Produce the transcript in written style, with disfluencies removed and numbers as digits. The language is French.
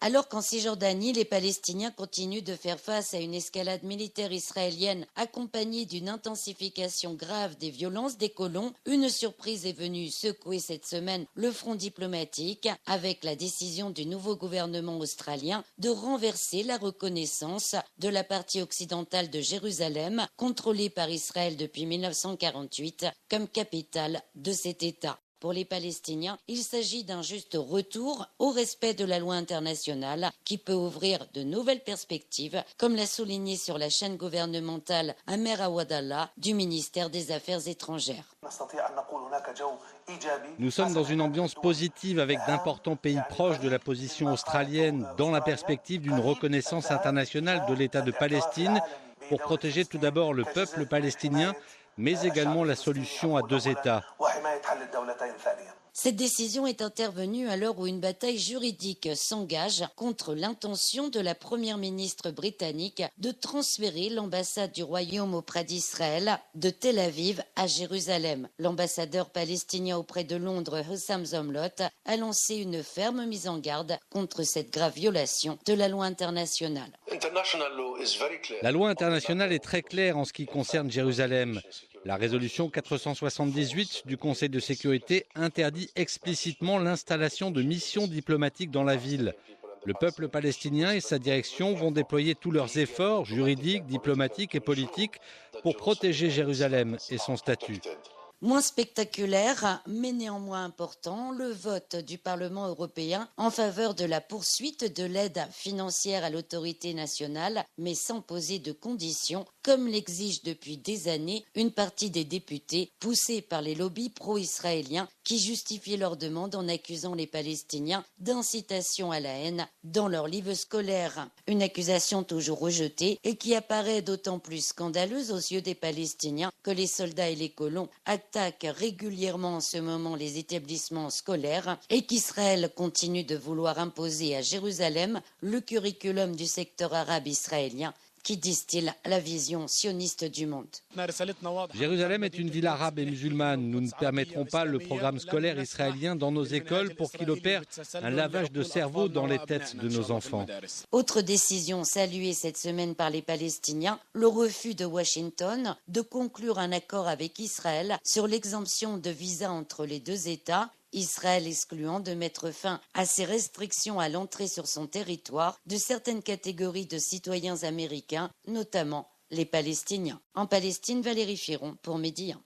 Alors qu'en Cisjordanie, les Palestiniens continuent de faire face à une escalade militaire israélienne accompagnée d'une intensification grave des violences des colons, une surprise est venue secouer cette semaine le front diplomatique avec la décision du nouveau gouvernement australien de renverser la reconnaissance de la partie occidentale de Jérusalem, contrôlée par Israël depuis 1948, comme capitale de cet État. Pour les Palestiniens, il s'agit d'un juste retour au respect de la loi internationale qui peut ouvrir de nouvelles perspectives, comme l'a souligné sur la chaîne gouvernementale Amer Awadallah du ministère des Affaires étrangères. Nous sommes dans une ambiance positive avec d'importants pays proches de la position australienne dans la perspective d'une reconnaissance internationale de l'État de Palestine pour protéger tout d'abord le peuple palestinien, mais également la solution à deux États. Cette décision est intervenue à l'heure où une bataille juridique s'engage contre l'intention de la première ministre britannique de transférer l'ambassade du Royaume auprès d'Israël de Tel Aviv à Jérusalem. L'ambassadeur palestinien auprès de Londres, Hussam Zomlot, a lancé une ferme mise en garde contre cette grave violation de la loi internationale. La loi internationale est très claire en ce qui concerne Jérusalem. La résolution 478 du Conseil de sécurité interdit explicitement l'installation de missions diplomatiques dans la ville. Le peuple palestinien et sa direction vont déployer tous leurs efforts juridiques, diplomatiques et politiques pour protéger Jérusalem et son statut. Moins spectaculaire, mais néanmoins important, le vote du Parlement européen en faveur de la poursuite de l'aide financière à l'autorité nationale, mais sans poser de conditions, comme l'exige depuis des années une partie des députés poussés par les lobbies pro-israéliens qui justifient leur demande en accusant les Palestiniens d'incitation à la haine dans leurs livres scolaires. Une accusation toujours rejetée et qui apparaît d'autant plus scandaleuse aux yeux des Palestiniens que les soldats et les colons attaquent régulièrement en ce moment les établissements scolaires et qu'Israël continue de vouloir imposer à Jérusalem le curriculum du secteur arabe israélien qui distille la vision sioniste du monde. Jérusalem est une ville arabe et musulmane. Nous ne permettrons pas le programme scolaire israélien dans nos écoles pour qu'il opère un lavage de cerveau dans les têtes de nos enfants. Autre décision saluée cette semaine par les Palestiniens, le refus de Washington de conclure un accord avec Israël sur l'exemption de visa entre les deux États, Israël excluant de mettre fin à ses restrictions à l'entrée sur son territoire de certaines catégories de citoyens américains, notamment les Palestiniens. En Palestine, Valérie Firon pour Midi 1.